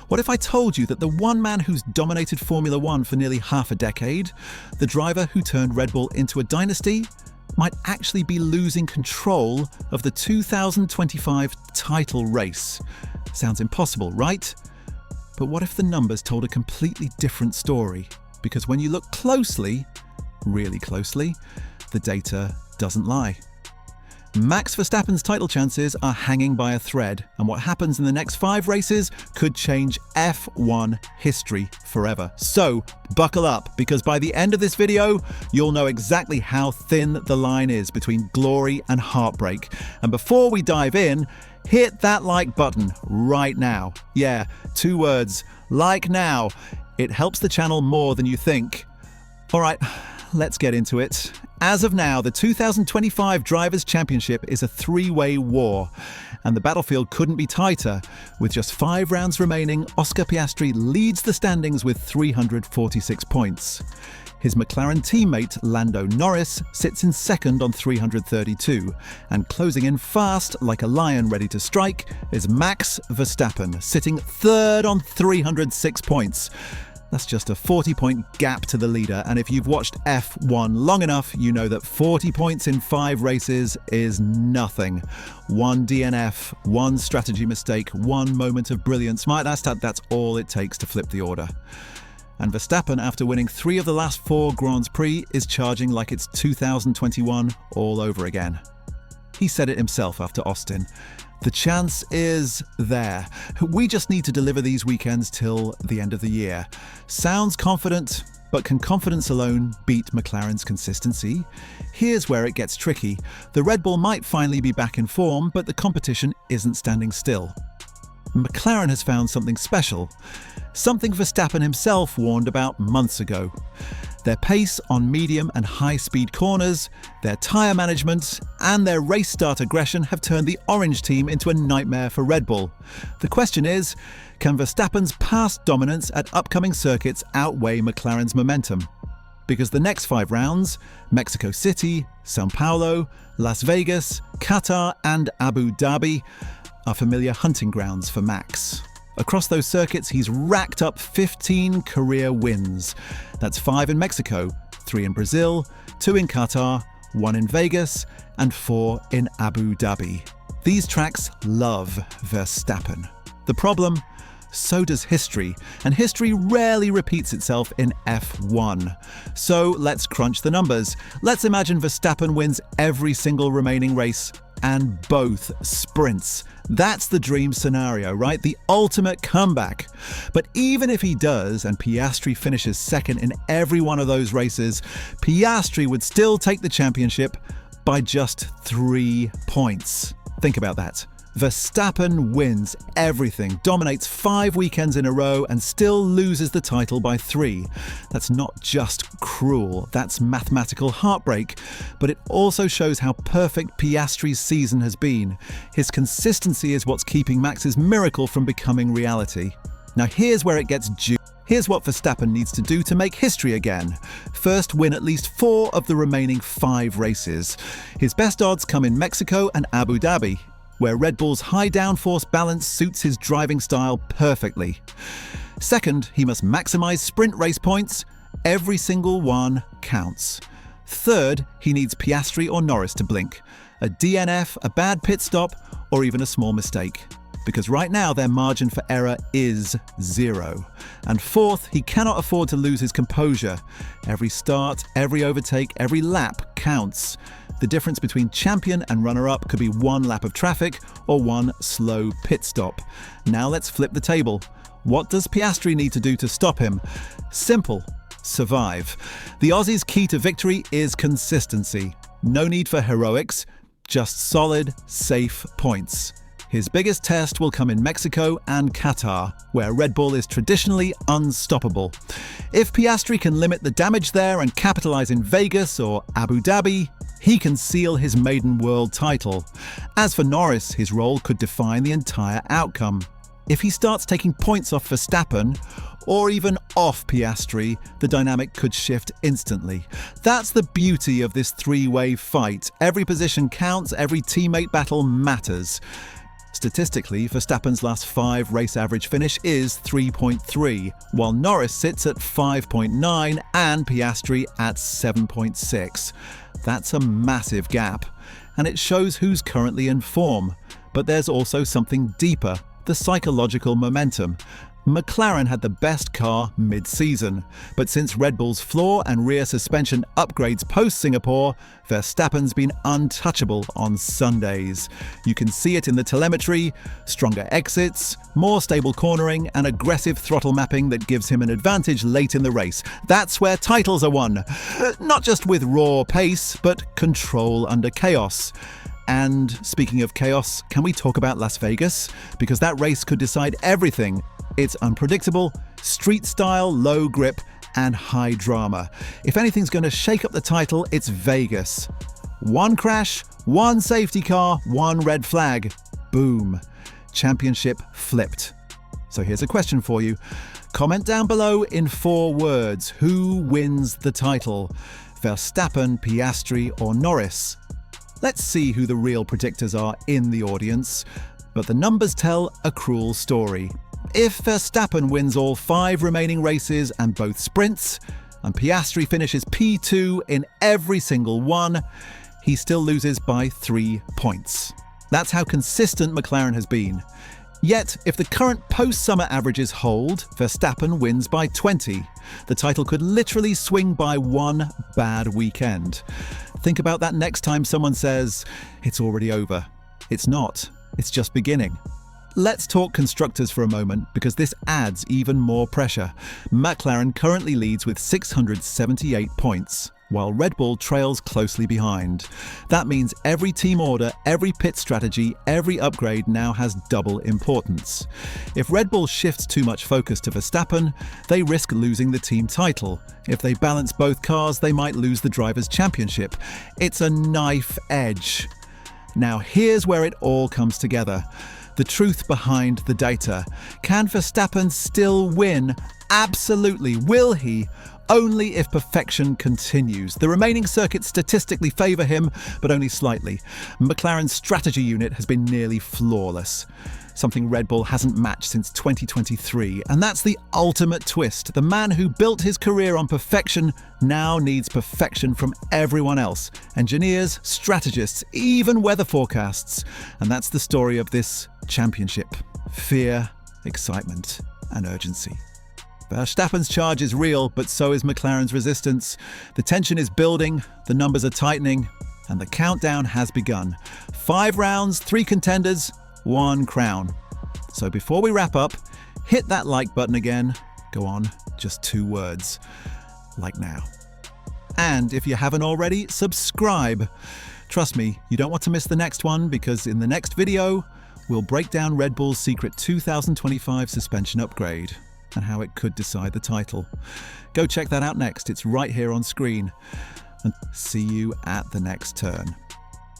What if I told you that the one man who's dominated Formula One for nearly half a decade, the driver who turned Red Bull into a dynasty, might actually be losing control of the 2025 title race? Sounds impossible, right? But what if the numbers told a completely different story? Because when you look closely, really closely, the data doesn't lie. Max Verstappen's title chances are hanging by a thread, and what happens in the next 5 races could change F1 history forever. So buckle up, because by the end of this video, you'll know exactly how thin the line is between glory and heartbreak. And before we dive in, hit that like button right now. Yeah, 2 words, like now. It helps the channel more than you think. All right, let's get into it. As of now, the 2025 Drivers' Championship is a 3-way war, and the battlefield couldn't be tighter. With just 5 rounds remaining, Oscar Piastri leads the standings with 346 points. His McLaren teammate, Lando Norris, sits in second on 332, and closing in fast, like a lion ready to strike, is Max Verstappen, sitting third on 306 points. That's just a 40-point gap to the leader, and if you've watched F1 long enough, you know that 40 points in 5 races is nothing. 1 DNF, 1 strategy mistake, 1 moment of brilliance. That's all it takes to flip the order. And Verstappen, after winning 3 of the last 4 Grands Prix, is charging like it's 2021 all over again. He said it himself after Austin. The chance is there. We just need to deliver these weekends till the end of the year. Sounds confident, but can confidence alone beat McLaren's consistency? Here's where it gets tricky. The Red Bull might finally be back in form, but the competition isn't standing still. McLaren has found something special. Something Verstappen himself warned about months ago. Their pace on medium and high-speed corners, their tyre management, and their race start aggression have turned the orange team into a nightmare for Red Bull. The question is, can Verstappen's past dominance at upcoming circuits outweigh McLaren's momentum? Because the next 5 rounds, Mexico City, São Paulo, Las Vegas, Qatar, and Abu Dhabi, are familiar hunting grounds for Max. Across those circuits, he's racked up 15 career wins. That's 5 in Mexico, 3 in Brazil, 2 in Qatar, 1 in Vegas, and 4 in Abu Dhabi. These tracks love Verstappen. The problem? So does history, and history rarely repeats itself in F1. So let's crunch the numbers. Let's imagine Verstappen wins every single remaining race, and both sprints. That's the dream scenario, right? The ultimate comeback. But even if he does, and Piastri finishes second in every one of those races, Piastri would still take the championship by just 3 points. Think about that. Verstappen wins everything, dominates 5 weekends in a row, and still loses the title by 3. That's not just cruel, that's mathematical heartbreak. But it also shows how perfect Piastri's season has been. His consistency is what's keeping Max's miracle from becoming reality. Now here's where it gets juicy. Here's what Verstappen needs to do to make history again. First, win at least 4 of the remaining 5 races. His best odds come in Mexico and Abu Dhabi, where Red Bull's high downforce balance suits his driving style perfectly. Second, he must maximize sprint race points. Every single one counts. Third, he needs Piastri or Norris to blink. A DNF, a bad pit stop, or even a small mistake. Because right now their margin for error is 0. And fourth, he cannot afford to lose his composure. Every start, every overtake, every lap counts. The difference between champion and runner-up could be 1 lap of traffic or 1 slow pit stop. Now let's flip the table. What does Piastri need to do to stop him? Simple. Survive. The Aussie's key to victory is consistency. No need for heroics, just solid, safe points. His biggest test will come in Mexico and Qatar, where Red Bull is traditionally unstoppable. If Piastri can limit the damage there and capitalize in Vegas or Abu Dhabi, he can seal his maiden world title. As for Norris, his role could define the entire outcome. If he starts taking points off Verstappen, or even off Piastri, the dynamic could shift instantly. That's the beauty of this 3-way fight. Every position counts, every teammate battle matters. Statistically, Verstappen's last 5 race average finish is 3.3, while Norris sits at 5.9 and Piastri at 7.6. That's a massive gap, and it shows who's currently in form. But there's also something deeper, the psychological momentum. McLaren had the best car mid-season, but since Red Bull's floor and rear suspension upgrades post-Singapore, Verstappen's been untouchable on Sundays. You can see it in the telemetry: stronger exits, more stable cornering, and aggressive throttle mapping that gives him an advantage late in the race. That's where titles are won. Not just with raw pace, but control under chaos. And speaking of chaos, can we talk about Las Vegas? Because that race could decide everything. It's unpredictable, street style, low grip, and high drama. If anything's going to shake up the title, it's Vegas. One crash, one safety car, one red flag. Boom. Championship flipped. So here's a question for you. Comment down below in 4 words. Who wins the title? Verstappen, Piastri, or Norris? Let's see who the real predictors are in the audience. But the numbers tell a cruel story. If Verstappen wins all 5 remaining races and both sprints, and Piastri finishes P2 in every single one, he still loses by 3 points. That's how consistent McLaren has been. Yet, if the current post-summer averages hold, Verstappen wins by 20. The title could literally swing by one bad weekend. Think about that next time someone says, "It's already over." It's not. It's just beginning. Let's talk constructors for a moment, because this adds even more pressure. McLaren currently leads with 678 points, while Red Bull trails closely behind. That means every team order, every pit strategy, every upgrade now has double importance. If Red Bull shifts too much focus to Verstappen, they risk losing the team title. If they balance both cars, they might lose the Drivers' Championship. It's a knife edge. Now here's where it all comes together. The truth behind the data. Can Verstappen still win? Absolutely. Will he? Only if perfection continues. The remaining circuits statistically favour him, but only slightly. McLaren's strategy unit has been nearly flawless. Something Red Bull hasn't matched since 2023, and that's the ultimate twist. The man who built his career on perfection now needs perfection from everyone else. Engineers, strategists, even weather forecasts. And that's the story of this championship. Fear, excitement, and urgency. Verstappen's charge is real, but so is McLaren's resistance. The tension is building, the numbers are tightening, and the countdown has begun. 5 rounds, 3 contenders, 1 crown. So before we wrap up, hit that like button again. Go on, just 2 words. Like now. And if you haven't already, subscribe. Trust me, you don't want to miss the next one, because in the next video, we'll break down Red Bull's secret 2025 suspension upgrade and how it could decide the title. Go check that out next. It's right here on screen. And see you at the next turn.